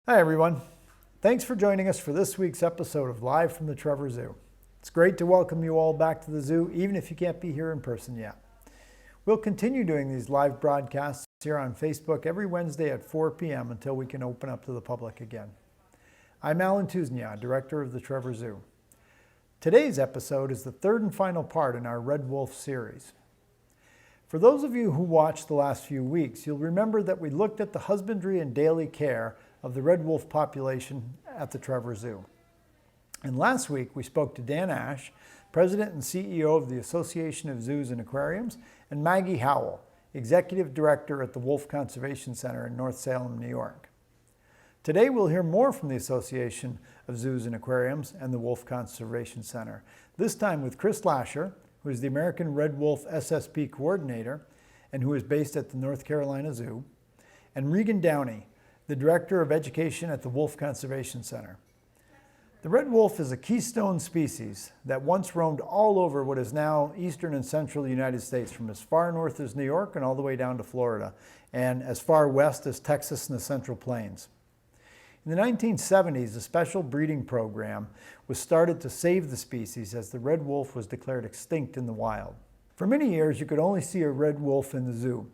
Hi everyone. Thanks for joining us for this week's episode of Live from the Trevor Zoo. It's great to welcome you all back to the zoo, even if you can't be here in person yet. We'll continue doing these live broadcasts here on Facebook every Wednesday at 4 p.m. until we can open up to the public again. I'm Alan Tousignant, director of the Trevor Zoo. Today's episode is the third and final part in our Red Wolf series. For those of you who watched the last few weeks, you'll remember that we looked at the husbandry and daily care of the red wolf population at the Trevor Zoo. And last week we spoke to Dan Ash, President and CEO of the Association of Zoos and Aquariums, and Maggie Howell, Executive Director at the Wolf Conservation Center in North Salem, New York. Today we'll hear more from the Association of Zoos and Aquariums and the Wolf Conservation Center, this time with Chris Lasher, who is the American Red Wolf SSP Coordinator and who is based at the North Carolina Zoo, and Regan Downey, the Director of Education at the Wolf Conservation Center. The red wolf is a keystone species that once roamed all over what is now eastern and central United States, from as far north as New York and all the way down to Florida, and as far west as Texas and the Central Plains. In the 1970s, a special breeding program was started to save the species as the red wolf was declared extinct in the wild. For many years, you could only see a red wolf in the zoo.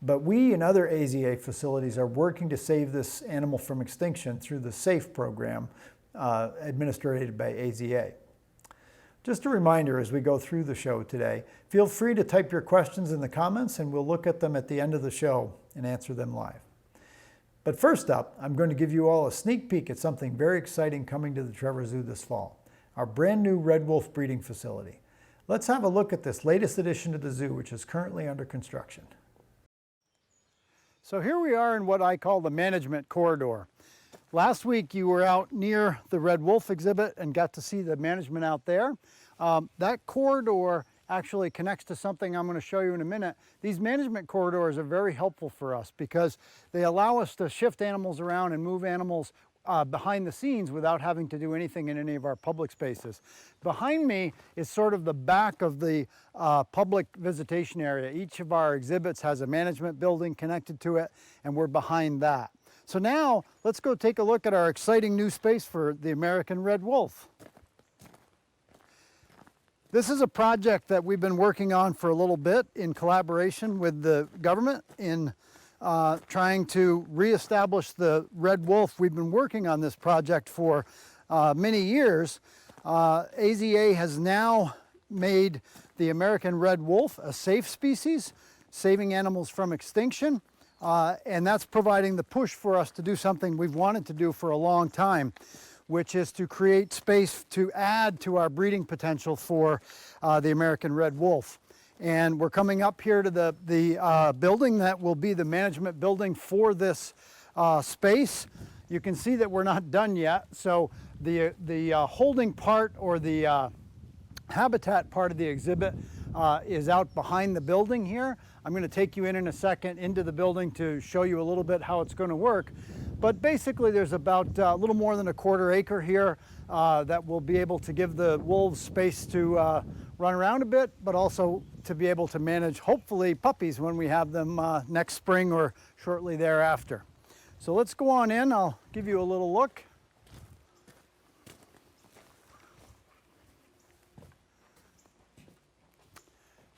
But we and other AZA facilities are working to save this animal from extinction through the SAFE program administered by AZA. Just a reminder as we go through the show today, feel free to type your questions in the comments and we'll look at them at the end of the show and answer them live. But first up, I'm going to give you all a sneak peek at something very exciting coming to the Trevor Zoo this fall, our brand new red wolf breeding facility. Let's have a look at this latest addition to the zoo, which is currently under construction. So here we are in what I call the management corridor. Last week you were out near the Red Wolf exhibit and got to see the management out there. That corridor actually connects to something I'm going to show you in a minute. These management corridors are very helpful for us because they allow us to shift animals around and move animals behind the scenes without having to do anything in any of our public spaces. Behind me is sort of the back of the public visitation area. Each of our exhibits has a management building connected to it, and we're behind that. So now let's go take a look at our exciting new space for the American red wolf. This is a project that we've been working on for a little bit in collaboration with the government in trying to reestablish the red wolf. We've been working on this project for many years. AZA has now made the American red wolf a safe species, saving animals from extinction, and that's providing the push for us to do something we've wanted to do for a long time, which is to create space to add to our breeding potential for the American red wolf. And we're coming up here to the building that will be the management building for this space. You can see that we're not done yet. So the holding part, or the habitat part of the exhibit is out behind the building here. I'm going to take you in a second into the building to show you a little bit how it's going to work. But basically there's about a little more than a quarter acre here that will be able to give the wolves space to run around a bit, but also to be able to manage, hopefully, puppies when we have them next spring or shortly thereafter. So let's go on in. I'll give you a little look.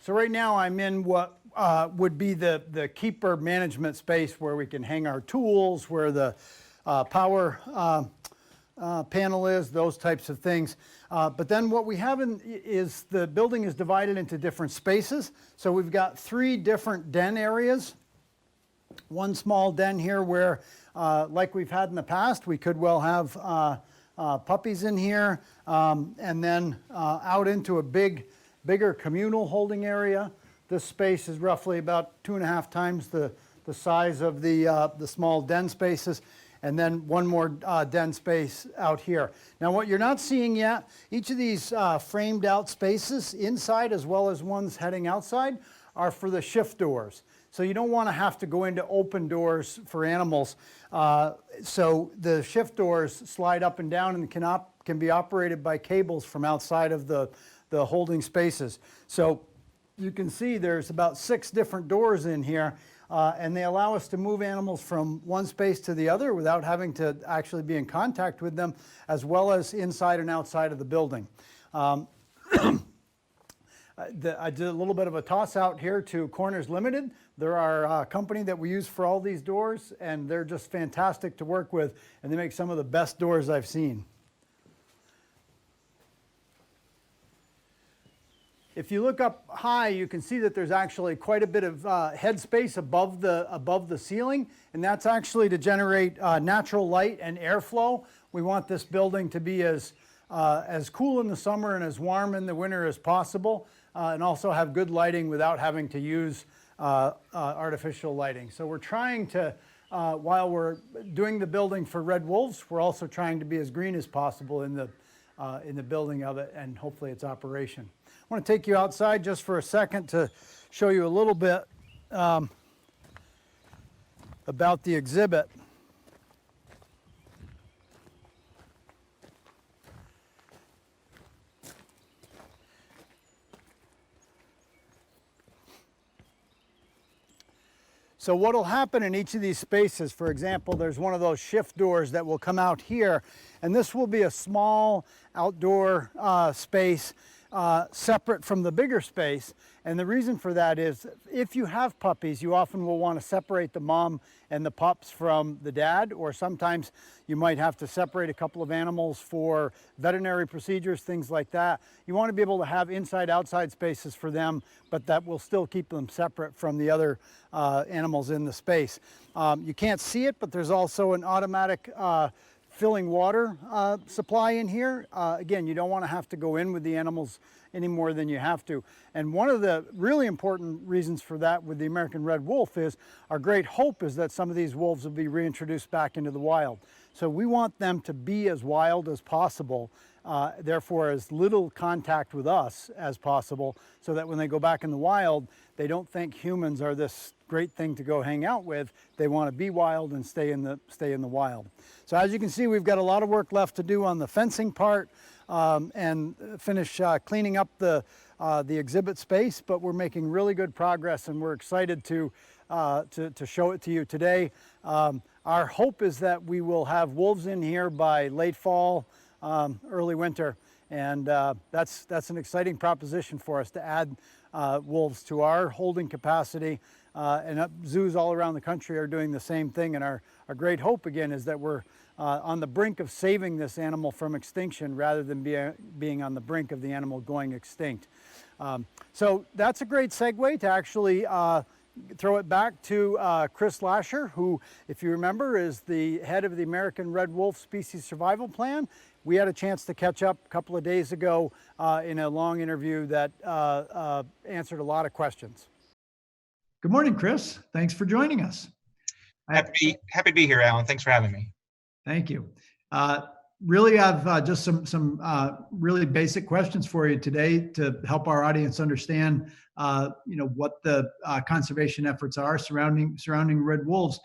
So right now I'm in what would be the keeper management space, where we can hang our tools, where the power panel is, those types of things. But then what we have is the building is divided into different spaces. So we've got 3 different den areas. One small den here where, like we've had in the past, we could well have puppies in here, and then out into a bigger communal holding area. This space is roughly about 2.5 times the size of the small den spaces, and then one more den space out here. Now what you're not seeing yet, each of these framed out spaces inside as well as ones heading outside are for the shift doors. So you don't want to have to go into open doors for animals. So the shift doors slide up and down and can be operated by cables from outside of the holding spaces. So you can see there's about 6 different doors in here. and they allow us to move animals from one space to the other without having to actually be in contact with them, as well as inside and outside of the building. I did a little bit of a toss out here to Corners Limited. They're our company that we use for all these doors, and they're just fantastic to work with, and they make some of the best doors I've seen. If you look up high, you can see that there's actually quite a bit of head space above the ceiling, and that's actually to generate natural light and airflow. We want this building to be as cool in the summer and as warm in the winter as possible, and also have good lighting without having to use artificial lighting. So we're trying to, while we're doing the building for Red Wolves, we're also trying to be as green as possible in the building of it and hopefully its operation. I want to take you outside just for a second to show you a little bit about the exhibit. So what will happen in each of these spaces, for example, there's one of those shift doors that will come out here, and this will be a small outdoor space separate from the bigger space. And the reason for that is if you have puppies, you often will want to separate the mom and the pups from the dad, or sometimes you might have to separate a couple of animals for veterinary procedures, things like that. You want to be able to have inside-outside spaces for them, but that will still keep them separate from the other animals in the space. You can't see it, but there's also an automatic filling water supply in here. Again, you don't want to have to go in with the animals any more than you have to. And one of the really important reasons for that with the American Red Wolf is our great hope is that some of these wolves will be reintroduced back into the wild. So we want them to be as wild as possible, therefore as little contact with us as possible, so that when they go back in the wild, they don't think humans are this great thing to go hang out with. They want to be wild and stay in the wild. So as you can see, we've got a lot of work left to do on the fencing part and finish cleaning up the exhibit space, but we're making really good progress, and we're excited to show it to you today. Our hope is that we will have wolves in here by late fall, early winter, and that's an exciting proposition for us to add wolves to our holding capacity. And zoos all around the country are doing the same thing, and our great hope again is that we're on the brink of saving this animal from extinction rather than being on the brink of the animal going extinct. So that's a great segue to actually throw it back to Chris Lasher, who, if you remember, is the head of the American Red Wolf Species Survival Plan. We had a chance to catch up a couple of days ago in a long interview that answered a lot of questions. Good morning, Chris. Thanks for joining us. Happy to be here, Alan. Thanks for having me. Thank you. Really have just some really basic questions for you today to help our audience understand, what the conservation efforts are surrounding Red Wolves.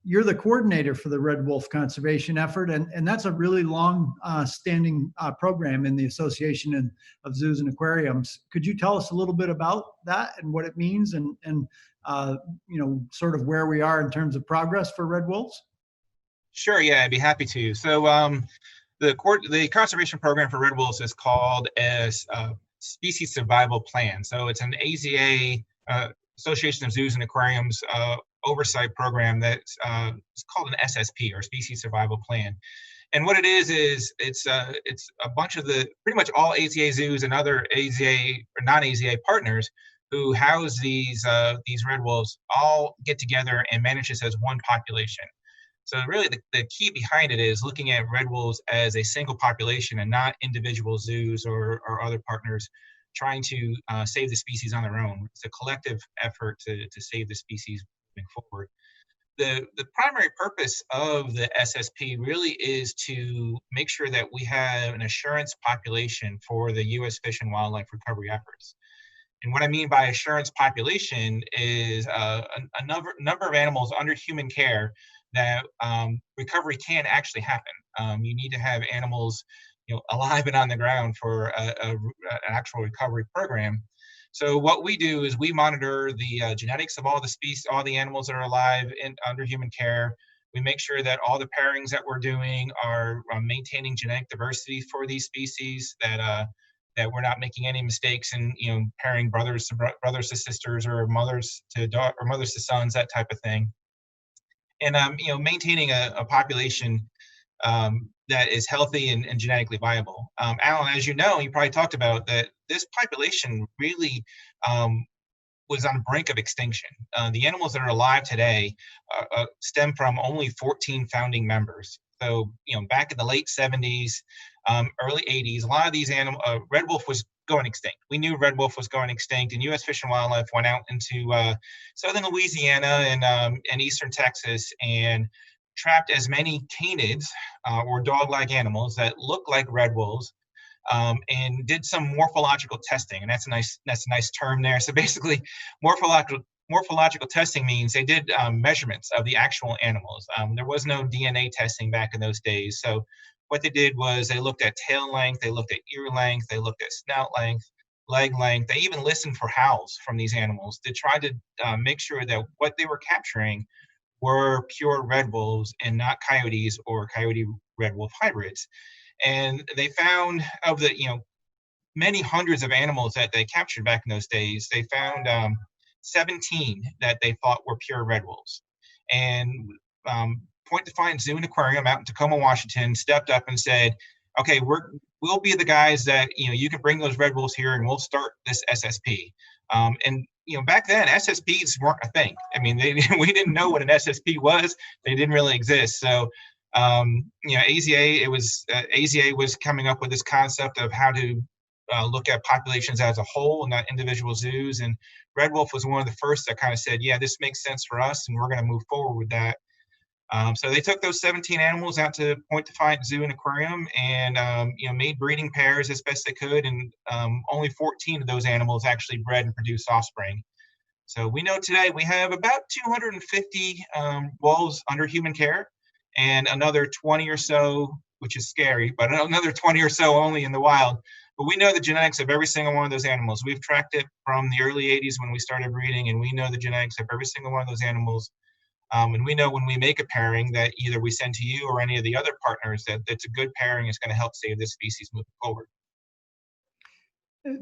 You're the coordinator for the Red Wolf conservation effort, and that's a really long standing program in the Association of Zoos and Aquariums. Could you tell us a little bit about that and what it means and sort of where we are in terms of progress for Red Wolves? Sure, yeah, I'd be happy to. So the conservation program for Red Wolves is called a Species Survival Plan. So it's an AZA, Association of Zoos and Aquariums, oversight program that's it's called an SSP, or Species Survival Plan. And what it is it's a bunch of pretty much all AZA zoos and other AZA or non-AZA partners who house these red wolves all get together and manage this as one population. So really the key behind it is looking at red wolves as a single population and not individual zoos or other partners trying to save the species on their own. It's a collective effort to save the species moving forward. The primary purpose of the SSP really is to make sure that we have an assurance population for the U.S. Fish and Wildlife recovery efforts. And what I mean by assurance population is a number of animals under human care that recovery can actually happen. You need to have animals, alive and on the ground for an actual recovery program. So what we do is we monitor the genetics of all the species, all the animals that are alive under human care. We make sure that all the pairings that we're doing are maintaining genetic diversity for these species, that we're not making any mistakes in, pairing brothers to sisters, or mothers to sons, that type of thing. And maintaining a population that is healthy and genetically viable. Alan, as you know, you probably talked about that this population really was on the brink of extinction. The animals that are alive today stem from only 14 founding members. So, back in the late 70s, early 80s, a lot of these red wolf was going extinct. We knew red wolf was going extinct, and U.S. Fish and Wildlife went out into southern Louisiana and eastern Texas and trapped as many canids or dog-like animals that look like red wolves, and did some morphological testing. And that's a nice term there. So basically, morphological testing means they did measurements of the actual animals. There was no DNA testing back in those days. So what they did was they looked at tail length, they looked at ear length, they looked at snout length, leg length. They even listened for howls from these animals to try to make sure that what they were capturing were pure red wolves and not coyotes or coyote red wolf hybrids. And they found, of the many hundreds of animals that they captured back in those days, they found 17 that they thought were pure red wolves. And Point Defiant Zoo and Aquarium out in Tacoma, Washington, stepped up and said, okay, we'll be the guys that, you can bring those red wolves here and we'll start this SSP. And back then SSPs weren't a thing. I mean, we didn't know what an SSP was. They didn't really exist. So AZA was coming up with this concept of how to look at populations as a whole, not individual zoos. And Red Wolf was one of the first that kind of said, yeah, this makes sense for us, and we're going to move forward with that. So they took those 17 animals out to Point Defiant Zoo and Aquarium and, made breeding pairs as best they could. And only 14 of those animals actually bred and produced offspring. So we know today we have about 250 wolves under human care, and another 20 or so, which is scary, but another 20 or so only in the wild. But we know the genetics of every single one of those animals. We've tracked it from the early 80s when we started breeding, and we know the genetics of every single one of those animals. And we know when we make a pairing that either we send to you or any of the other partners that's a good pairing is going to help save this species moving forward.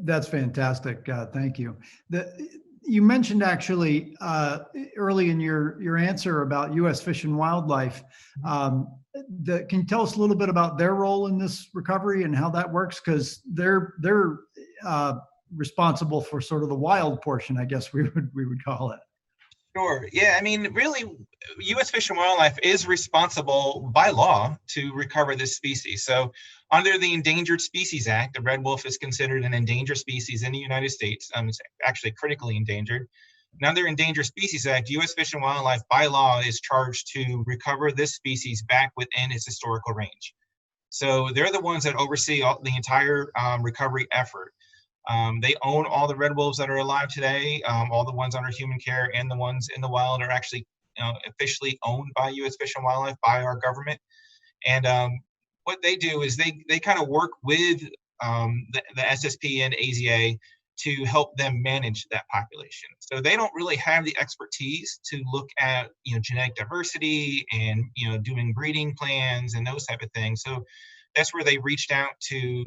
That's fantastic. Thank you. You mentioned actually early in your answer about U.S. Fish and Wildlife. Can you tell us a little bit about their role in this recovery and how that works? Because they're responsible for sort of the wild portion, I guess we would call it. Sure. Yeah. I mean, really, U.S. Fish and Wildlife is responsible by law to recover this species. So under the Endangered Species Act, the red wolf is considered an endangered species in the United States. It's actually critically endangered. And under Endangered Species Act, U.S. Fish and Wildlife by law is charged to recover this species back within its historical range. So they're the ones that oversee the entire recovery effort. They own all the red wolves that are alive today. All the ones under human care and the ones in the wild are actually officially owned by U.S. Fish and Wildlife, by our government. And what they do is they kind of work with the SSP and AZA to help them manage that population. So they don't really have the expertise to look at genetic diversity and doing breeding plans and those type of things. So that's where they reached out to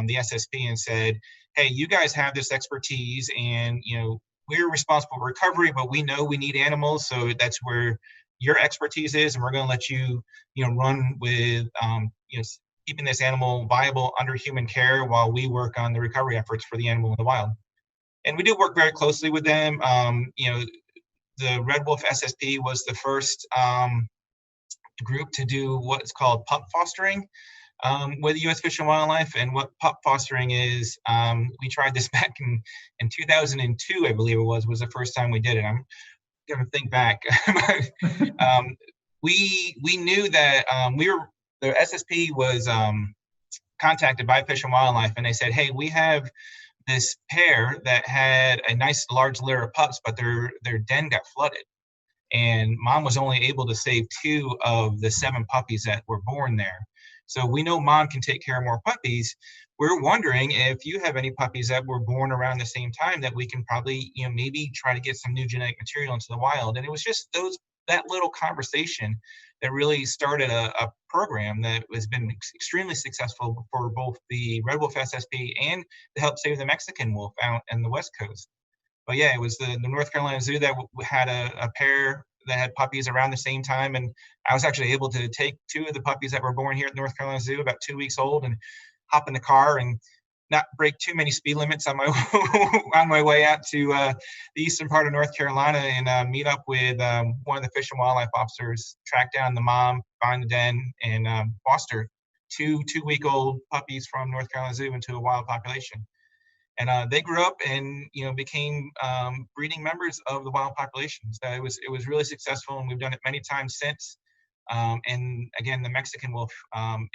the SSP and said, hey, you guys have this expertise, and we're responsible for recovery, but we know we need animals, so that's where your expertise is, and we're going to let you run with keeping this animal viable under human care while we work on the recovery efforts for the animal in the wild. And we do work very closely with them. The Red Wolf SSP was the first group to do what's called pup fostering with U.S. Fish and Wildlife. And what pup fostering is, we tried this back in 2002, I believe it was the first time we did it. I'm going to think back. We knew that the SSP was contacted by Fish and Wildlife, and they said, hey, we have this pair that had a nice large litter of pups, but their den got flooded. And mom was only able to save 2 of the 7 puppies that were born there. So we know mom can take care of more puppies, we're wondering if you have any puppies that were born around the same time that we can probably, maybe try to get some new genetic material into the wild. And it was just that little conversation that really started a program that has been extremely successful for both the Red Wolf SSP and to help save the Mexican wolf out in the West Coast. But yeah, it was the North Carolina Zoo that had a pair that had puppies around the same time. And I was actually able to take 2 of the puppies that were born here at North Carolina Zoo, about 2 weeks old, and hop in the car and not break too many speed limits on my on my way out to the eastern part of North Carolina and meet up with one of the Fish and Wildlife officers, track down the mom, find the den, and foster 2 2-week-old puppies from North Carolina Zoo into a wild population. And they grew up and became breeding members of the wild populations. It was really successful, and we've done it many times since. And again, the Mexican wolf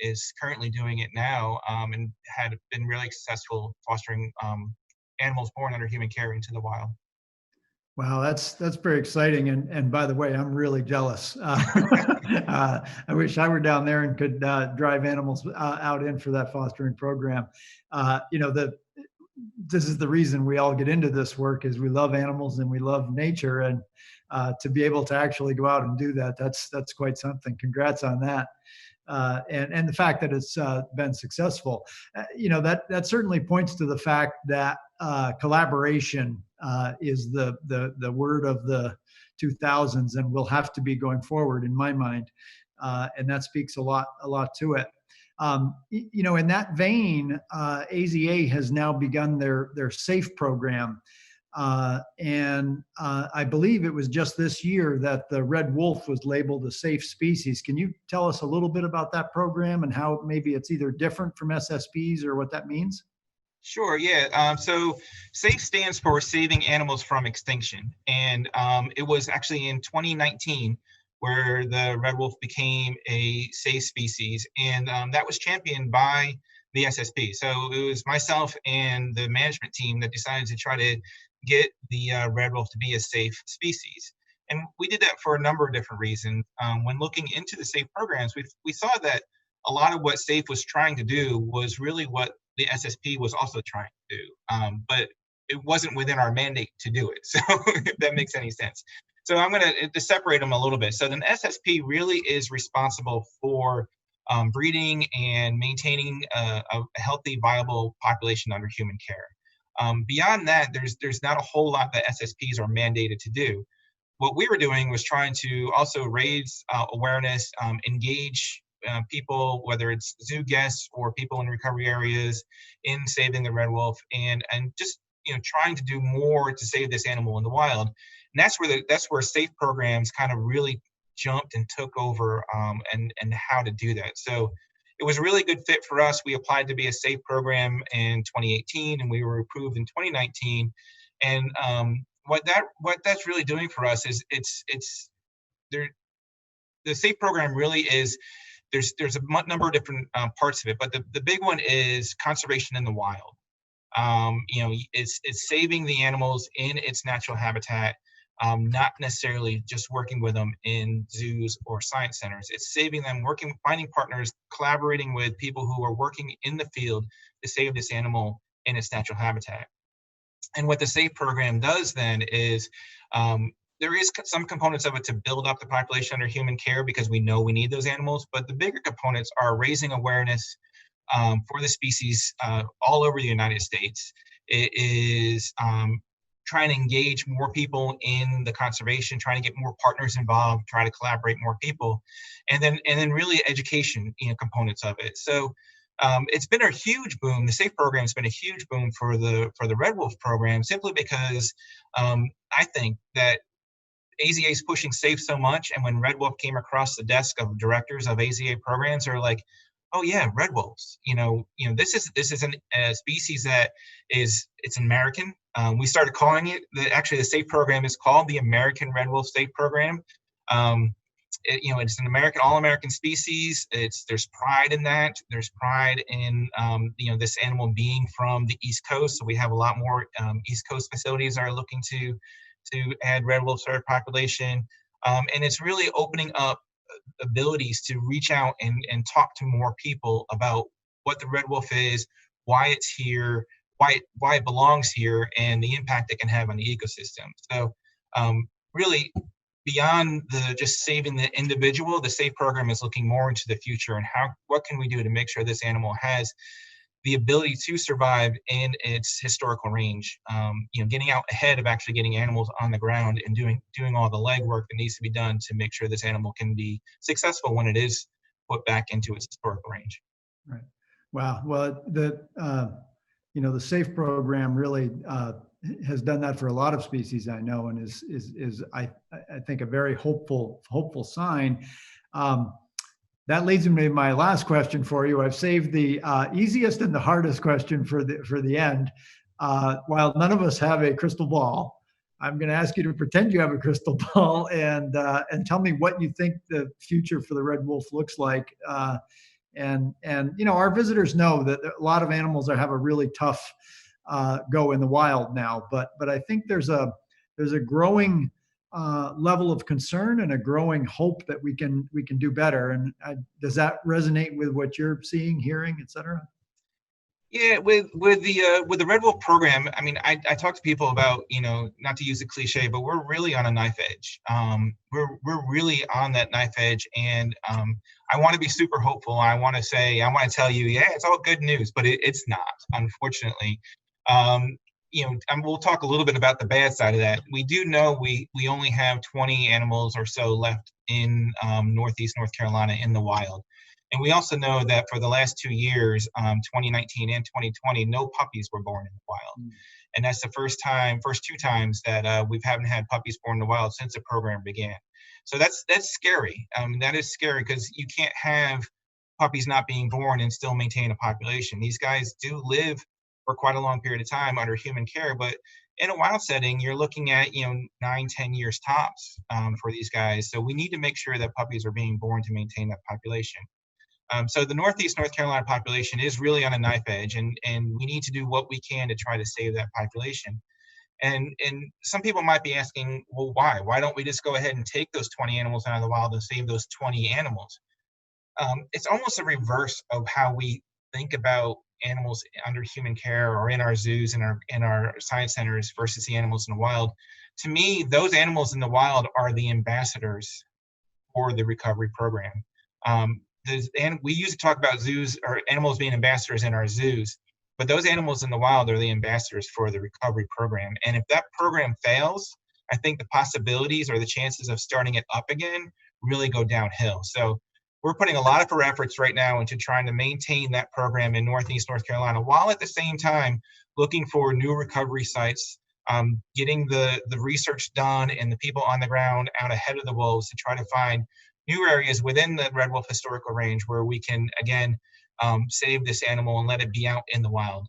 is currently doing it now, and had been really successful fostering animals born under human care into the wild. Wow, that's very exciting. And by the way, I'm really jealous. I wish I were down there and could drive animals out in for that fostering program. This is the reason we all get into this work, is we love animals and we love nature, and to be able to actually go out and do that, that's quite something. Congrats on that. And the fact that it's been successful, that certainly points to the fact that collaboration is the word of the 2000s, and will have to be going forward, in my mind. And that speaks a lot to it. In that vein, AZA has now begun their SAFE program. And I believe it was just this year that the red wolf was labeled a safe species. Can you tell us a little bit about that program and how maybe it's either different from SSPs or what that means? Sure, yeah. So SAFE stands for Saving Animals from Extinction. And it was actually in 2019 where the red wolf became a safe species. And that was championed by the SSP. So it was myself and the management team that decided to try to get the red wolf to be a safe species. And we did that for a number of different reasons. When looking into the SAFE programs, we saw that a lot of what SAFE was trying to do was really what the SSP was also trying to do, but it wasn't within our mandate to do it. So if that makes any sense. So I'm going to separate them a little bit. So the SSP really is responsible for breeding and maintaining a healthy, viable population under human care. Beyond that, there's not a whole lot that SSPs are mandated to do. What we were doing was trying to also raise awareness, engage people, whether it's zoo guests or people in recovery areas, in saving the red wolf, and just trying to do more to save this animal in the wild. And that's where SAFE programs kind of really jumped and took over, and how to do that. So it was a really good fit for us. We applied to be a SAFE program in 2018, and we were approved in 2019. And what that's really doing for us is it's there. The SAFE program really is, there's a number of different parts of it, but the big one is conservation in the wild. It's saving the animals in its natural habitat, not necessarily just working with them in zoos or science centers. It's saving them, finding partners, collaborating with people who are working in the field to save this animal in its natural habitat. And what the SAFE program does then is, there is some components of it to build up the population under human care, because we know we need those animals. But the bigger components are raising awareness for the species all over the United States. It is trying to engage more people in the conservation, trying to get more partners involved, try to collaborate more people, and then really education components of it. So it's been a huge boom. The SAFE program has been a huge boom for the Red Wolf program, simply because I think that AZA is pushing SAFE so much, and when Red Wolf came across the desk of directors of AZA programs, they're like, "Oh yeah, red wolves. This is a species that it's American." We started calling it actually the SAFE program is called the American Red Wolf SAFE program. It's an all-American species. There's pride in that. There's pride in this animal being from the East Coast. So we have a lot more East Coast facilities that are looking to add red wolves to our population, and it's really opening up abilities to reach out and talk to more people about what the red wolf is, why it's here, why it belongs here, and the impact it can have on the ecosystem. So really, beyond the just saving the individual, the SAFE program is looking more into the future and what can we do to make sure this animal has the ability to survive in its historical range. Getting out ahead of actually getting animals on the ground and doing all the legwork that needs to be done to make sure this animal can be successful when it is put back into its historical range. Right. Wow. Well, the SAFE program really has done that for a lot of species I know, and is I think a very hopeful sign. That leads me to my last question for you. I've saved the easiest and the hardest question for the end. While none of us have a crystal ball, I'm going to ask you to pretend you have a crystal ball and tell me what you think the future for the red wolf looks like. And our visitors know that a lot of animals have a really tough go in the wild now, but I think there's a growing level of concern and a growing hope that we can do better. And does that resonate with what you're seeing, hearing, et cetera? Yeah, with the Red Wolf program, I mean, I talk to people about, not to use a cliche, but we're really on a knife edge. We're really on that knife edge, and I want to be super hopeful. I want to tell you, yeah, it's all good news, but it's not, unfortunately. We'll talk a little bit about the bad side of that. We do know we only have 20 animals or so left in Northeast North Carolina in the wild. And we also know that for the last 2 years, 2019 and 2020, no puppies were born in the wild. And that's the first 2 times that we haven't had puppies born in the wild since the program began. So that's scary. That is scary because you can't have puppies not being born and still maintain a population. These guys do live for quite a long period of time under human care, but in a wild setting, you're looking at 9-10 years tops for these guys. So we need to make sure that puppies are being born to maintain that population. So the Northeast North Carolina population is really on a knife edge, and we need to do what we can to try to save that population. And some people might be asking, well, why? Why don't we just go ahead and take those 20 animals out of the wild and save those 20 animals? It's almost a reverse of how we think about animals under human care or in our zoos and in our science centers versus the animals in the wild. To me, those animals in the wild are the ambassadors for the recovery program. And we used to talk about zoos or animals being ambassadors in our zoos, but those animals in the wild are the ambassadors for the recovery program. And if that program fails, I think the possibilities or the chances of starting it up again really go downhill. So we're putting a lot of our efforts right now into trying to maintain that program in Northeast North Carolina, while at the same time looking for new recovery sites, getting the research done and the people on the ground out ahead of the wolves to try to find new areas within the Red Wolf historical range where we can, again, save this animal and let it be out in the wild.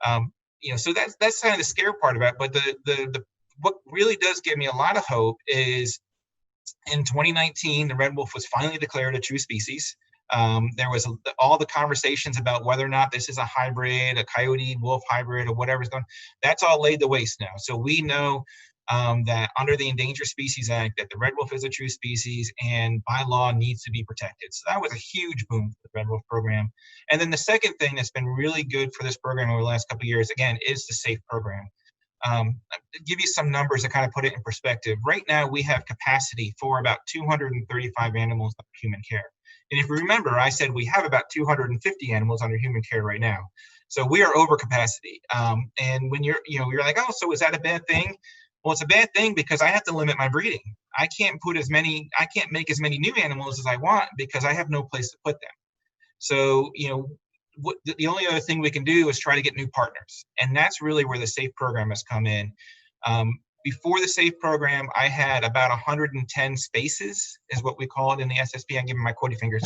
So that's kind of the scary part about it. But the what really does give me a lot of hope is in 2019, the red wolf was finally declared a true species. There was all the conversations about whether or not this is a hybrid, a coyote wolf hybrid, or whatever's going. That's all laid to waste now. So we know that under the Endangered Species Act, that the red wolf is a true species and by law needs to be protected. So that was a huge boom for the red wolf program. And then the second thing that's been really good for this program over the last couple of years, again, is the SAFE program. I'll give you some numbers to kind of put it in perspective. Right now, we have capacity for about 235 animals under human care. And if you remember, I said we have about 250 animals under human care right now. So we are over capacity. And when you're like, oh, so is that a bad thing? Well, it's a bad thing because I have to limit my breeding. I can't make as many new animals as I want because I have no place to put them. So, the only other thing we can do is try to get new partners. And that's really where the SAFE program has come in. Before the SAFE program, I had about 110 spaces, is what we call it in the SSP. I'm giving my quotey fingers.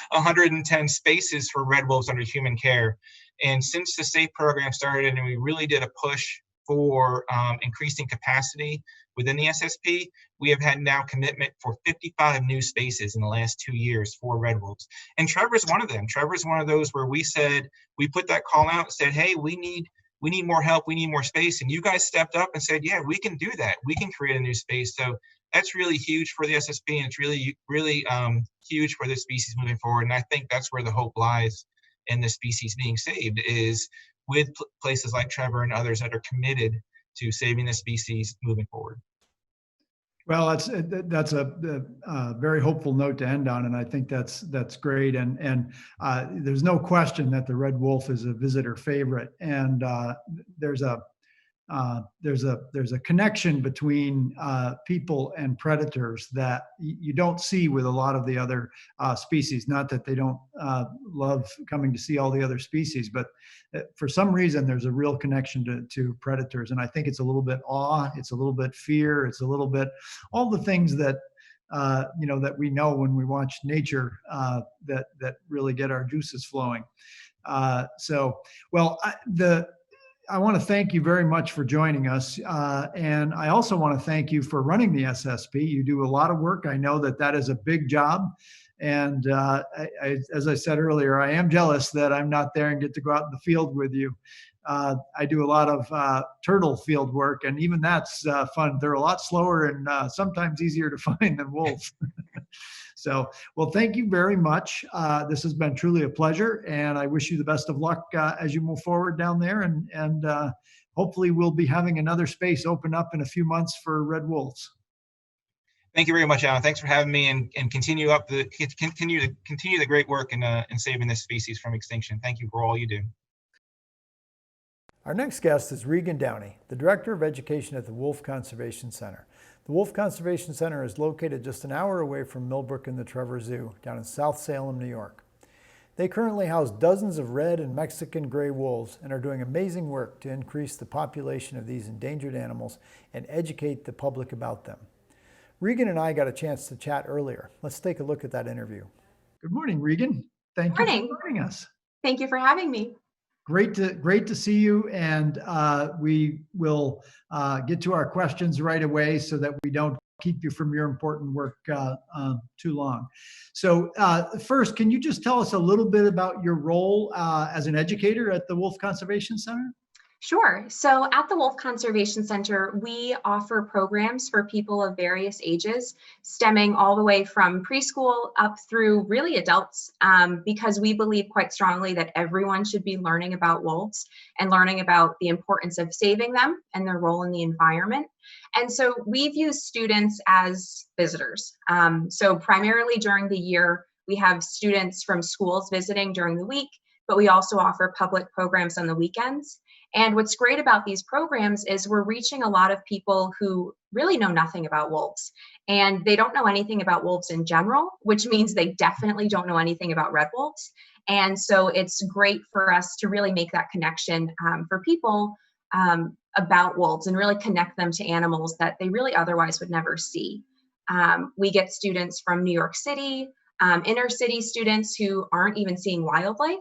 110 spaces for red wolves under human care. And since the SAFE program started and we really did a push for increasing capacity within the SSP, we have had now commitment for 55 new spaces in the last 2 years for red wolves. And Trevor's one of them. Trevor's one of those where we put that call out and said, hey, we need more help, we need more space. And you guys stepped up and said, yeah, we can do that. We can create a new space. So that's really huge for the SSP, and it's really, really huge for the species moving forward. And I think that's where the hope lies in the species being saved is with places like Trevor and others that are committed to saving the species moving forward. Well, that's a very hopeful note to end on, and I think that's great. And there's no question that the red wolf is a visitor favorite, and there's a connection between people and predators that you don't see with a lot of the other species. Not that they don't love coming to see all the other species, but for some reason there's a real connection to predators. And I think it's a little bit awe, it's a little bit fear, it's a little bit all the things that that we know when we watch nature that really get our juices flowing. I want to thank you very much for joining us. And I also want to thank you for running the SSP. You do a lot of work. I know that is a big job. And as I said earlier, I am jealous that I'm not there and get to go out in the field with you. I do a lot of turtle field work, and even that's fun. They're a lot slower and sometimes easier to find than wolves. So, well, thank you very much. This has been truly a pleasure, and I wish you the best of luck as you move forward down there. And hopefully we'll be having another space open up in a few months for red wolves. Thank you very much, Alan. Thanks for having me, and continue the great work in saving this species from extinction. Thank you for all you do. Our next guest is Regan Downey, the Director of Education at the Wolf Conservation Center. The Wolf Conservation Center is located just an hour away from Millbrook and the Trevor Zoo, down in South Salem, New York. They currently house dozens of red and Mexican gray wolves and are doing amazing work to increase the population of these endangered animals and educate the public about them. Regan and I got a chance to chat earlier. Let's take a look at that interview. Good morning, Regan. Thank you for joining us. Thank you for having me. Great to see you, and we will get to our questions right away so that we don't keep you from your important work too long. So first, can you just tell us a little bit about your role as an educator at the Wolf Conservation Center? Sure. So at the Wolf Conservation Center, we offer programs for people of various ages, stemming all the way from preschool up through really adults, because we believe quite strongly that everyone should be learning about wolves and learning about the importance of saving them and their role in the environment. And so we've used students as visitors. So primarily during the year, we have students from schools visiting during the week, but we also offer public programs on the weekends. And what's great about these programs is we're reaching a lot of people who really know nothing about wolves. And they don't know anything about wolves in general, which means they definitely don't know anything about red wolves. And so it's great for us to really make that connection for people about wolves and really connect them to animals that they really otherwise would never see. We get students from New York City, inner city students who aren't even seeing wildlife.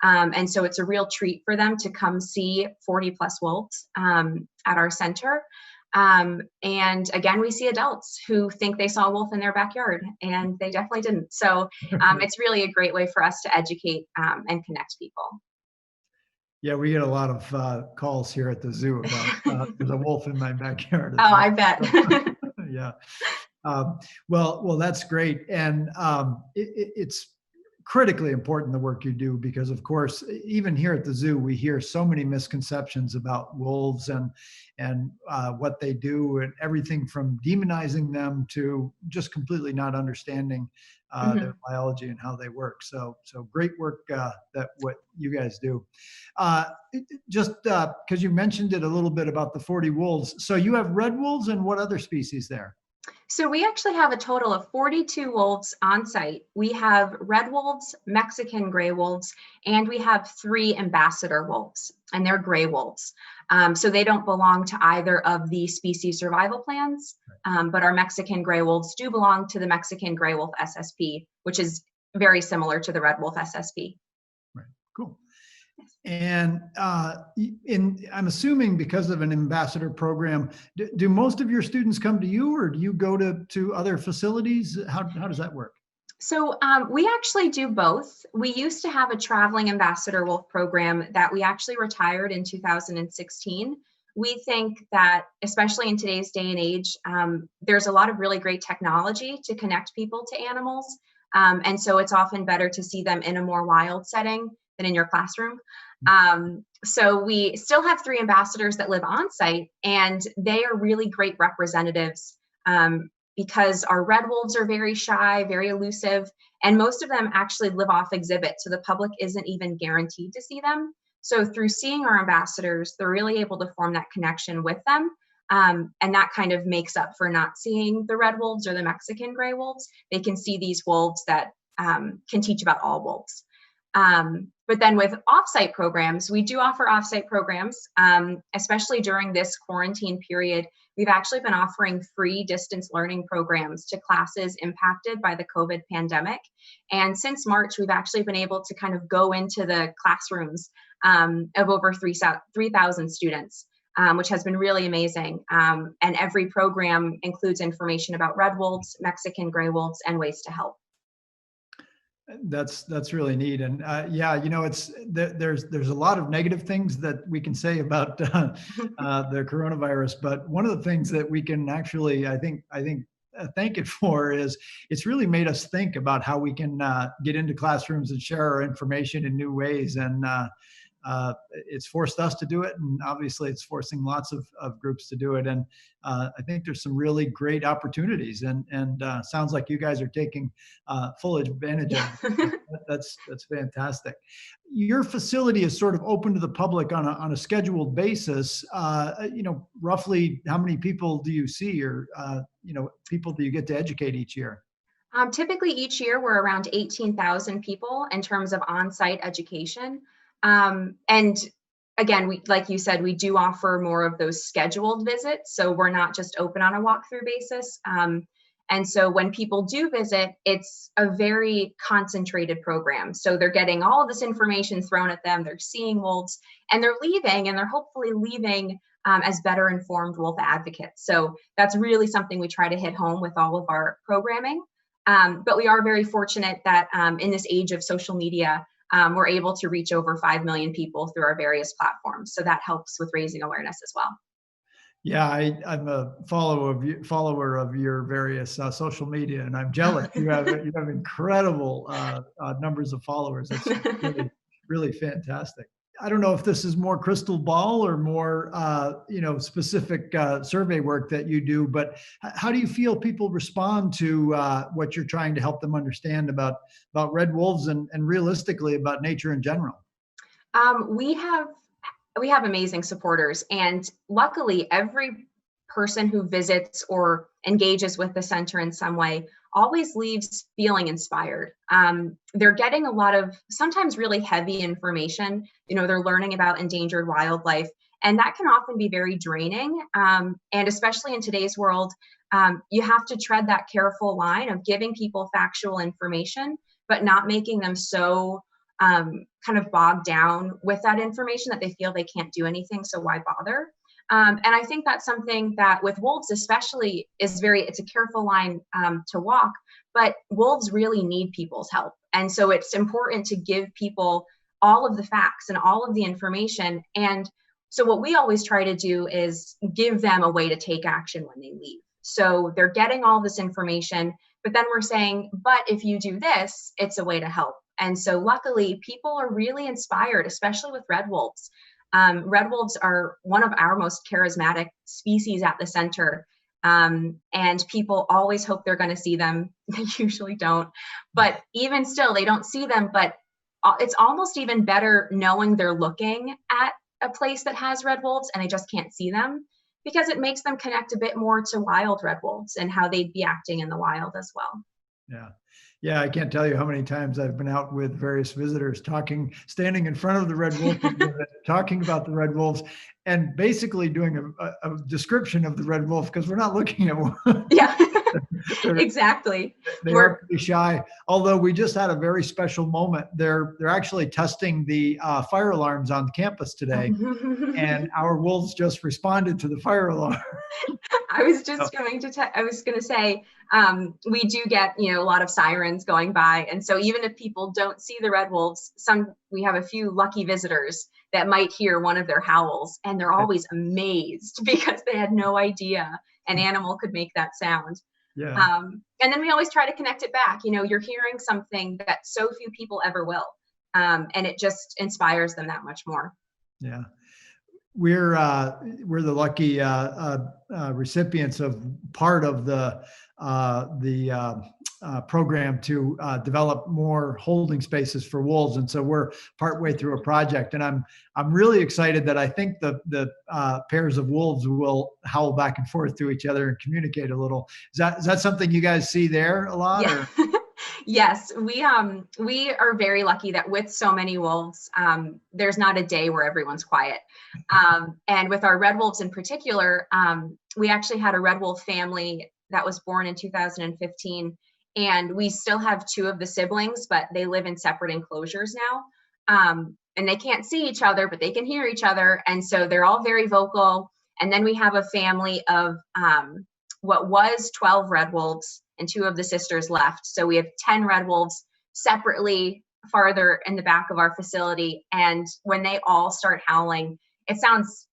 And so it's a real treat for them to come see 40 plus wolves at our center. And again, we see adults who think they saw a wolf in their backyard, and they definitely didn't. So it's really a great way for us to educate and connect people. Yeah, we get a lot of calls here at the zoo about there's a wolf in my backyard. Oh, I bet. Yeah. Well, that's great. And it's critically important, the work you do, because of course, even here at the zoo, we hear so many misconceptions about wolves and what they do, and everything from demonizing them to just completely not understanding their biology and how they work. So great work that what you guys do. Just because you mentioned it a little bit about the 40 wolves. So you have red wolves, and what other species there? So we actually have a total of 42 wolves on site. We have red wolves, Mexican gray wolves, and we have 3 ambassador wolves, and they're gray wolves. So they don't belong to either of the species survival plans, but our Mexican gray wolves do belong to the Mexican gray wolf SSP, which is very similar to the red wolf SSP. Right, cool. And I'm assuming because of an ambassador program, do most of your students come to you, or do you go to other facilities? How does that work? So we actually do both. We used to have a traveling ambassador wolf program that we actually retired in 2016. We think that, especially in today's day and age, there's a lot of really great technology to connect people to animals. And so it's often better to see them in a more wild setting than in your classroom. So we still have 3 ambassadors that live on site, and they are really great representatives because our red wolves are very shy, very elusive, and most of them actually live off exhibit, so the public isn't even guaranteed to see them. So through seeing our ambassadors, they're really able to form that connection with them. And that kind of makes up for not seeing the red wolves or the Mexican gray wolves. They can see these wolves that can teach about all wolves. But then with offsite programs, we do offer offsite programs, especially during this quarantine period. We've actually been offering free distance learning programs to classes impacted by the COVID pandemic. And since March, we've actually been able to kind of go into the classrooms of over 3,000 students, which has been really amazing. And every program includes information about red wolves, Mexican gray wolves, and ways to help. That's really neat. And yeah, there's a lot of negative things that we can say about the coronavirus, but one of the things that we can actually, I think thank it for is it's really made us think about how we can get into classrooms and share our information in new ways. And it's forced us to do it, and obviously it's forcing lots of groups to do it. And I think there's some really great opportunities, and sounds like you guys are taking full advantage of it. That's fantastic. Your facility is sort of open to the public on a scheduled basis. Roughly how many people do you see, or people do you get to educate each year? Typically each year we're around 18,000 people in terms of on-site education. And again, like you said, we do offer more of those scheduled visits. So we're not just open on a walkthrough basis. And so when people do visit, it's a very concentrated program. So they're getting all of this information thrown at them. They're seeing wolves, and they're leaving, and they're hopefully leaving as better informed wolf advocates. So that's really something we try to hit home with all of our programming. But we are very fortunate that in this age of social media, we're able to reach over 5 million people through our various platforms. So that helps with raising awareness as well. Yeah, I'm a follower of your various social media, and I'm jealous. You have incredible numbers of followers. That's really, really fantastic. I don't know if this is more crystal ball or more, specific survey work that you do, but how do you feel people respond to what you're trying to help them understand about red wolves and realistically about nature in general? We have amazing supporters, and luckily every person who visits or engages with the center in some way always leaves feeling inspired. They're getting a lot of sometimes really heavy information. They're learning about endangered wildlife, and that can often be very draining. And especially in today's world, you have to tread that careful line of giving people factual information, but not making them so kind of bogged down with that information that they feel they can't do anything. So why bother? And I think that's something that with wolves especially it's a careful line to walk, but wolves really need people's help. And so it's important to give people all of the facts and all of the information. And so what we always try to do is give them a way to take action when they leave. So they're getting all this information, but then we're saying, but if you do this, it's a way to help. And so luckily people are really inspired, especially with red wolves. Red wolves are one of our most charismatic species at the center. And people always hope they're going to see them. They usually don't, but even still, they don't see them. But it's almost even better knowing they're looking at a place that has red wolves and they just can't see them, because it makes them connect a bit more to wild red wolves and how they'd be acting in the wild as well. Yeah. Yeah, I can't tell you how many times I've been out with various visitors standing in front of the red wolf, talking about the red wolves, and basically doing a description of the red wolf, because we're not looking at one. Yeah, exactly. They're pretty shy. Although we just had a very special moment. They're actually testing the fire alarms on campus today, and our wolves just responded to the fire alarm. I was just going to say, we do get, a lot of sirens going by. And so even if people don't see the red wolves, we have a few lucky visitors that might hear one of their howls, and they're always amazed because they had no idea an animal could make that sound. Yeah. And then we always try to connect it back. You're hearing something that so few people ever will. And it just inspires them that much more. Yeah. We're the lucky recipients of part of the program to develop more holding spaces for wolves, and so we're partway through a project. And I'm really excited that I think the pairs of wolves will howl back and forth to each other and communicate a little. Is that something you guys see there a lot? Yeah. Yes, we are very lucky that with so many wolves, there's not a day where everyone's quiet. And with our red wolves in particular, we actually had a red wolf family that was born in 2015, and we still have 2 of the siblings, but they live in separate enclosures now. And they can't see each other, but they can hear each other. And so they're all very vocal. And then we have a family of what was 12 red wolves, and 2 of the sisters left. So we have 10 red wolves separately farther in the back of our facility. And when they all start howling, it sounds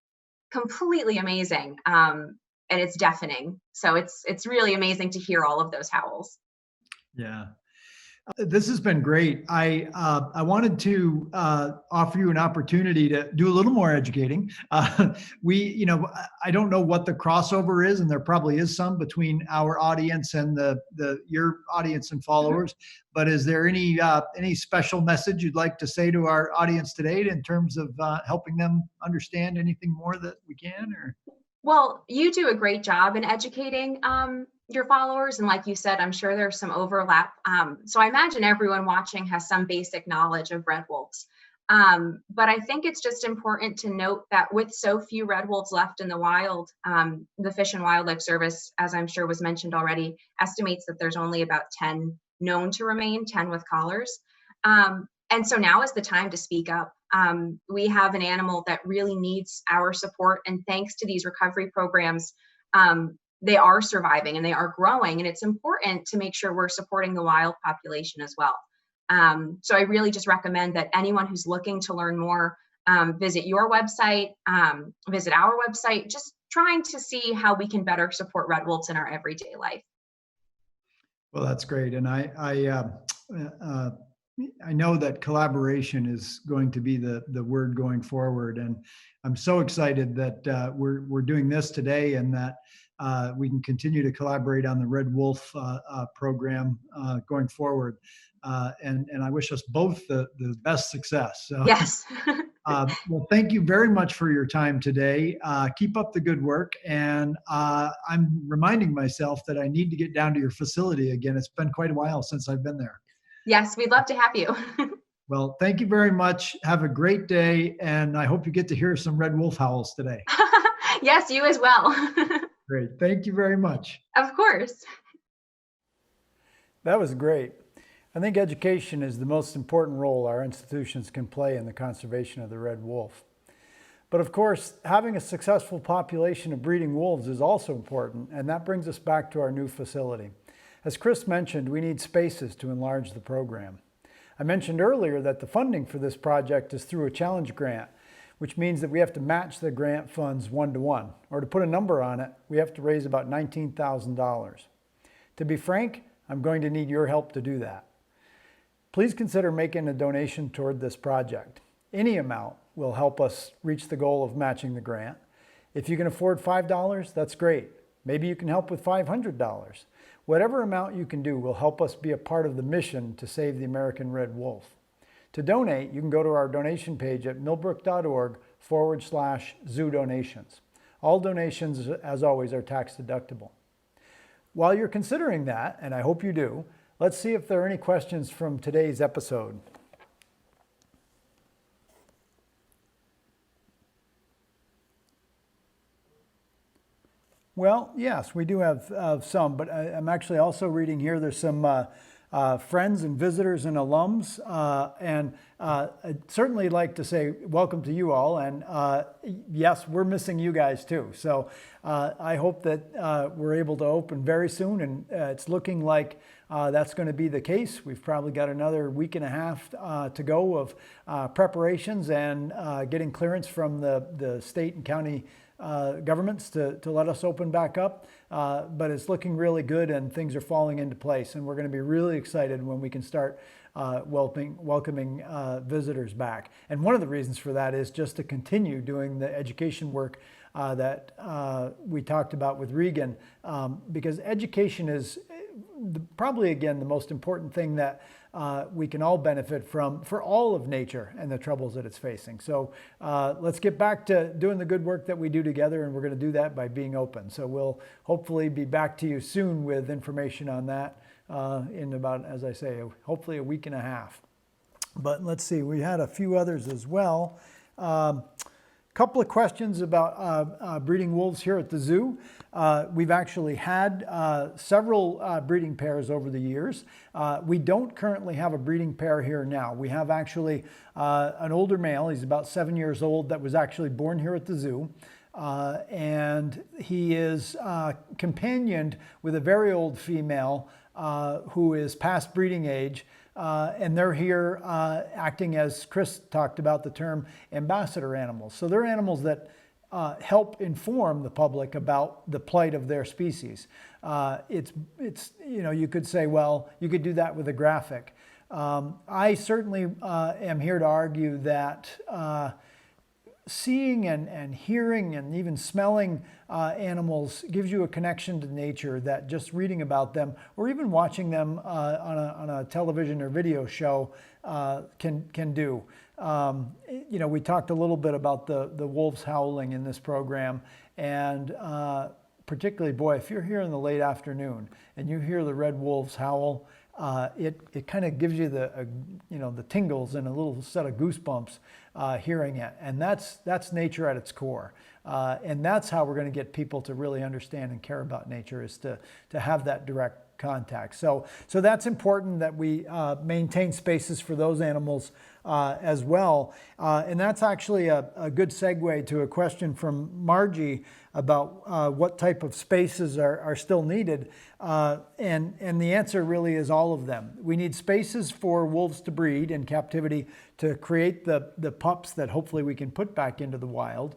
completely amazing. And it's deafening. So it's really amazing to hear all of those howls. Yeah. This has been great. I wanted to offer you an opportunity to do a little more educating. I don't know what the crossover is, and there probably is some between our audience and your audience and followers. But is there any special message you'd like to say to our audience today in terms of helping them understand anything more that we can? Or well, you do a great job in educating your followers. And like you said, I'm sure there's some overlap. So I imagine everyone watching has some basic knowledge of red wolves. But I think it's just important to note that with so few red wolves left in the wild, the Fish and Wildlife Service, as I'm sure was mentioned already, estimates that there's only about 10 known to remain, 10 with collars. And so now is the time to speak up. We have an animal that really needs our support. And thanks to these recovery programs, they are surviving and they are growing. And it's important to make sure we're supporting the wild population as well. So I really just recommend that anyone who's looking to learn more, visit your website, visit our website, just trying to see how we can better support red wolves in our everyday life. Well, that's great. And I know that collaboration is going to be the word going forward. And I'm so excited that we're doing this today, and that we can continue to collaborate on the Red Wolf program going forward. And I wish us both the best success. So, yes. Well, thank you very much for your time today. Keep up the good work. And I'm reminding myself that I need to get down to your facility again. It's been quite a while since I've been there. Yes, we'd love to have you. Well, thank you very much. Have a great day. And I hope you get to hear some red wolf howls today. Yes, you as well. Great. Thank you very much. Of course. That was great. I think education is the most important role our institutions can play in the conservation of the red wolf. But of course, having a successful population of breeding wolves is also important, and that brings us back to our new facility. As Chris mentioned, we need spaces to enlarge the program. I mentioned earlier that the funding for this project is through a challenge grant, which means that we have to match the grant funds 1-to-1, or to put a number on it, we have to raise about $19,000. To be frank, I'm going to need your help to do that. Please consider making a donation toward this project. Any amount will help us reach the goal of matching the grant. If you can afford $5, that's great. Maybe you can help with $500. Whatever amount you can do will help us be a part of the mission to save the American red wolf. To donate, you can go to our donation page at millbrook.org/zoo donations. All donations, as always, are tax deductible. While you're considering that, and I hope you do, let's see if there are any questions from today's episode. Well, yes, we do have some, but I'm actually also reading here, there's some friends and visitors and alums, and I'd certainly like to say welcome to you all, and yes, we're missing you guys too. So I hope that we're able to open very soon, and it's looking like that's going to be the case. We've probably got another week and a half to go of preparations and getting clearance from the state and county governments to let us open back up, but it's looking really good and things are falling into place. And we're going to be really excited when we can start welcoming visitors back. And one of the reasons for that is just to continue doing the education work that we talked about with Regan, because education is probably, again, the most important thing that we can all benefit from for all of nature and the troubles that it's facing. So let's get back to doing the good work that we do together, and we're going to do that by being open. So we'll hopefully be back to you soon with information on that in about, as I say, hopefully a week and a half. But let's see, we had a few others as well. Couple of questions about breeding wolves here at the zoo. We've actually had several breeding pairs over the years. We don't currently have a breeding pair here now. We have actually an older male, he's about 7 years old, that was actually born here at the zoo. And he is companioned with a very old female who is past breeding age. And they're here acting, as Chris talked about, the term ambassador animals. So they're animals that help inform the public about the plight of their species. It's you know, you could say, well, you could do that with a graphic. I certainly am here to argue that seeing and hearing and even smelling animals gives you a connection to nature that just reading about them or even watching them on a television or video show can do. You know, we talked a little bit about the wolves howling in this program, and particularly, boy, if you're here in the late afternoon and you hear the red wolves howl, it kind of gives you the you know, the tingles and a little set of goosebumps hearing it, and that's nature at its core, and that's how we're going to get people to really understand and care about nature, is to have that direct contact. So that's important that we maintain spaces for those animals as well, and that's actually a good segue to a question from Margie about what type of spaces are still needed, and the answer really is all of them. We need spaces for wolves to breed in captivity to create the pups that hopefully we can put back into the wild.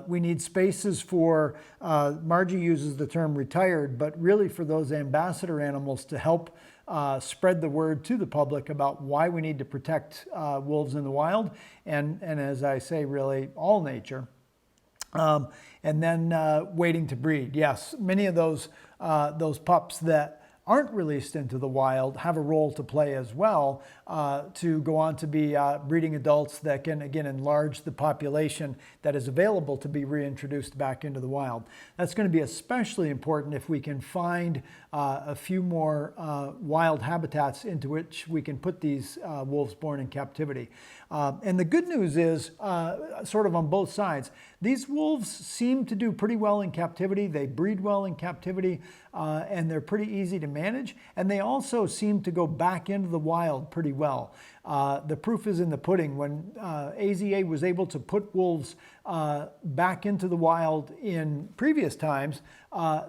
We need spaces for, Margie uses the term retired, but really for those ambassador animals to help spread the word to the public about why we need to protect wolves in the wild, and as I say, really all nature. And then waiting to breed. Yes, many of those pups that aren't released into the wild have a role to play as well, to go on to be breeding adults that can, again, enlarge the population that is available to be reintroduced back into the wild. That's going to be especially important if we can find a few more wild habitats into which we can put these wolves born in captivity. And the good news is, sort of on both sides, these wolves seem to do pretty well in captivity. They breed well in captivity, and they're pretty easy to manage. And they also seem to go back into the wild pretty well. The proof is in the pudding. When AZA was able to put wolves back into the wild in previous times,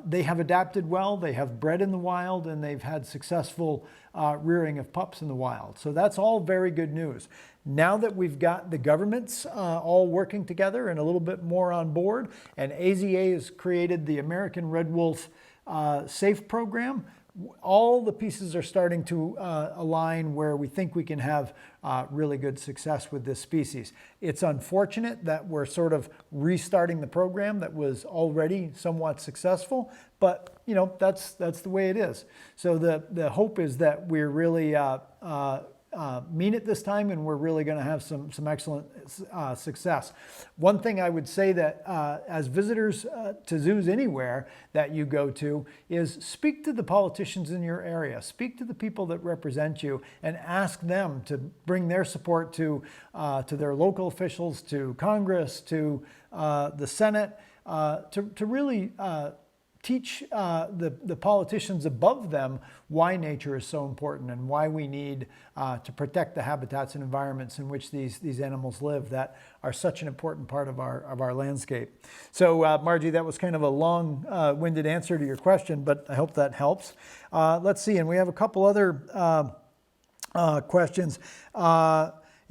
they have adapted well, they have bred in the wild, and they've had successful rearing of pups in the wild. So that's all very good news. Now that we've got the governments all working together and a little bit more on board, and AZA has created the American Red Wolf Safe program, all the pieces are starting to align where we think we can have really good success with this species. It's unfortunate that we're sort of restarting the program that was already somewhat successful, but you know, that's the way it is. So the hope is that we're really mean it this time, and we're really going to have some excellent success. One thing I would say that as visitors to zoos anywhere that you go to is speak to the politicians in your area, speak to the people that represent you, and ask them to bring their support to their local officials, to Congress, to the Senate, to really teach the politicians above them why nature is so important and why we need to protect the habitats and environments in which these animals live that are such an important part of our landscape. So Margie, that was kind of a long-winded answer to your question, but I hope that helps. Let's see, and we have a couple other questions.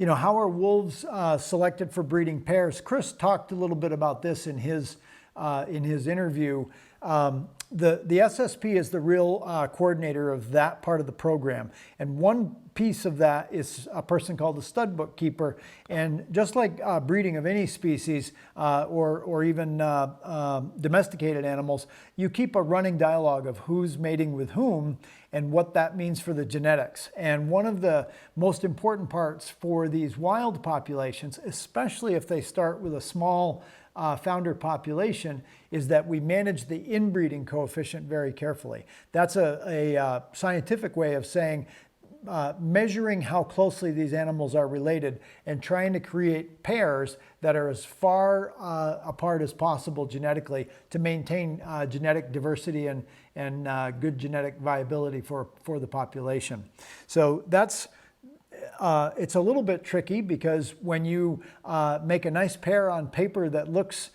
how are wolves selected for breeding pairs? Chris talked a little bit about this in his interview. The SSP is the real coordinator of that part of the program. And one piece of that is a person called the stud bookkeeper. And just like breeding of any species or even domesticated animals, you keep a running dialogue of who's mating with whom and what that means for the genetics. And one of the most important parts for these wild populations, especially if they start with a small founder population, is that we manage the inbreeding coefficient very carefully. That's a scientific way of saying measuring how closely these animals are related and trying to create pairs that are as far apart as possible genetically to maintain genetic diversity and good genetic viability for the population. So that's it's a little bit tricky because when you make a nice pair on paper that looks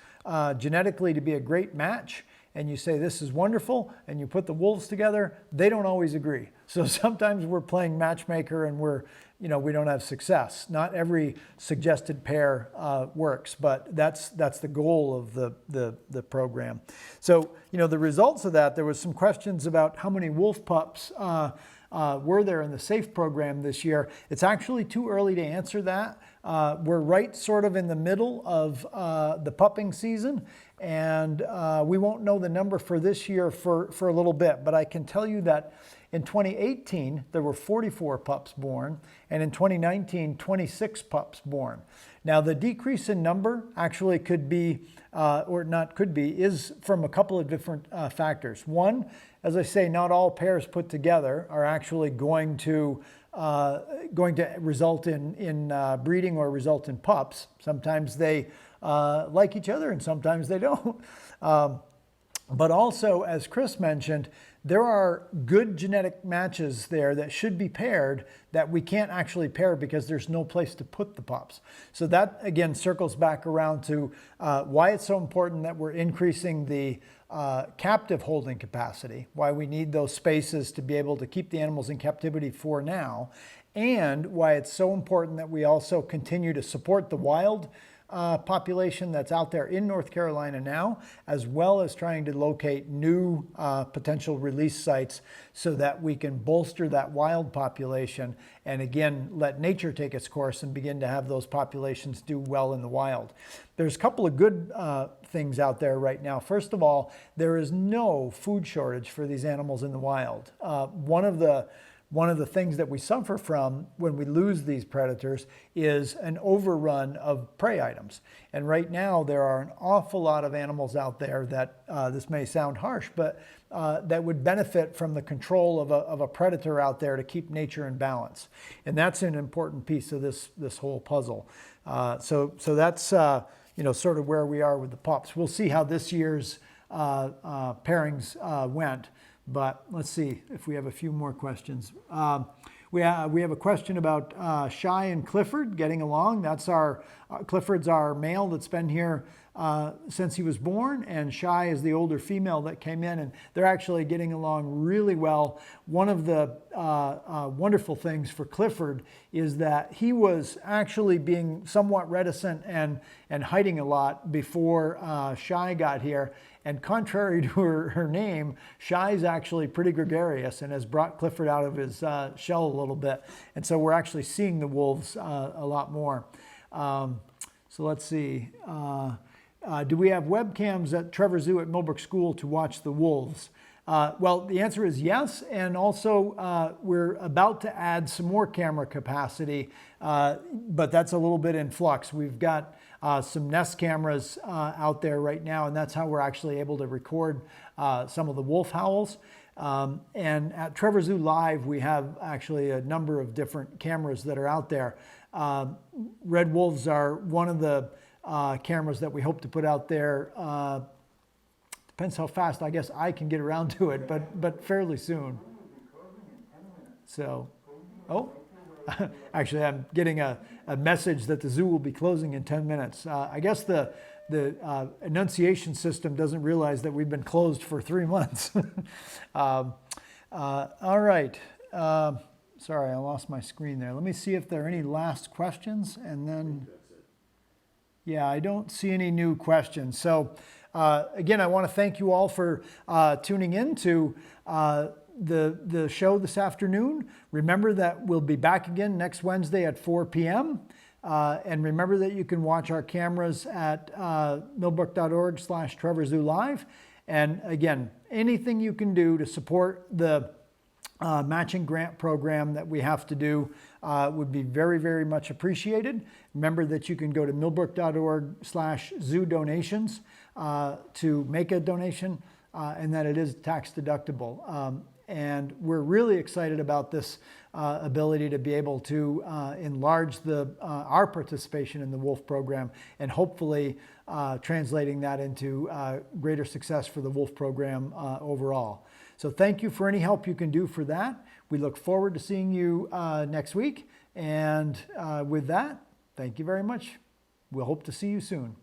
genetically to be a great match, and you say this is wonderful, and you put the wolves together, they don't always agree. So sometimes we're playing matchmaker and we don't have success. Not every suggested pair works, but that's the goal of the program. So the results of that, there was some questions about how many wolf pups were there in the SAFE program this year. It's actually too early to answer that. We're right sort of in the middle of the pupping season, and we won't know the number for this year for a little bit, but I can tell you that in 2018, there were 44 pups born, and in 2019, 26 pups born. Now, the decrease in number actually could be, or not could be, is from a couple of different factors. One, as I say, not all pairs put together are actually going to result in breeding or result in pups. Sometimes they like each other and sometimes they don't. But also, as Chris mentioned, there are good genetic matches there that should be paired that we can't actually pair because there's no place to put the pups. So that, again, circles back around to why it's so important that we're increasing the captive holding capacity, why we need those spaces to be able to keep the animals in captivity for now, and why it's so important that we also continue to support the wild population that's out there in North Carolina now, as well as trying to locate new potential release sites so that we can bolster that wild population and again let nature take its course and begin to have those populations do well in the wild. There's a couple of good things out there right now. First of all, there is no food shortage for these animals in the wild. One of the things that we suffer from when we lose these predators is an overrun of prey items. And right now there are an awful lot of animals out there that, this may sound harsh, but that would benefit from the control of a predator out there to keep nature in balance. And that's an important piece of this whole puzzle. So that's sort of where we are with the pups. We'll see how this year's pairings went. But let's see if we have a few more questions. We have a question about Shy and Clifford getting along. That's Clifford's our male that's been here since he was born, and Shy is the older female that came in, and they're actually getting along really well. One of the wonderful things for Clifford is that he was actually being somewhat reticent and hiding a lot before Shy got here. And contrary to her name, Shy's actually pretty gregarious and has brought Clifford out of his shell a little bit. And so we're actually seeing the wolves a lot more. So let's see. Do we have webcams at Trevor Zoo at Millbrook School to watch the wolves? Well, the answer is yes. And also we're about to add some more camera capacity, but that's a little bit in flux. We've got some Nest cameras out there right now, and that's how we're actually able to record some of the wolf howls. And at Trevor Zoo Live, we have actually a number of different cameras that are out there. Red wolves are one of the cameras that we hope to put out there. Depends how fast I guess I can get around to it, but fairly soon. So, actually, I'm getting a message that the zoo will be closing in 10 minutes. I guess the annunciation system doesn't realize that we've been closed for 3 months. All right. sorry, I lost my screen there. Let me see if there are any last questions, and then, yeah, I don't see any new questions. So again, I want to thank you all for tuning in to the show this afternoon. Remember that we'll be back again next Wednesday at 4 p.m. And remember that you can watch our cameras at millbrook.org/Trevor Zoo Live. And again, anything you can do to support the matching grant program that we have to do would be very, very much appreciated. Remember that you can go to millbrook.org/zoo donations to make a donation, and that it is tax deductible. And we're really excited about this ability to be able to enlarge our participation in the Wolf program, and hopefully translating that into greater success for the Wolf program overall. So thank you for any help you can do for that. We look forward to seeing you next week. And with that, thank you very much. We'll hope to see you soon.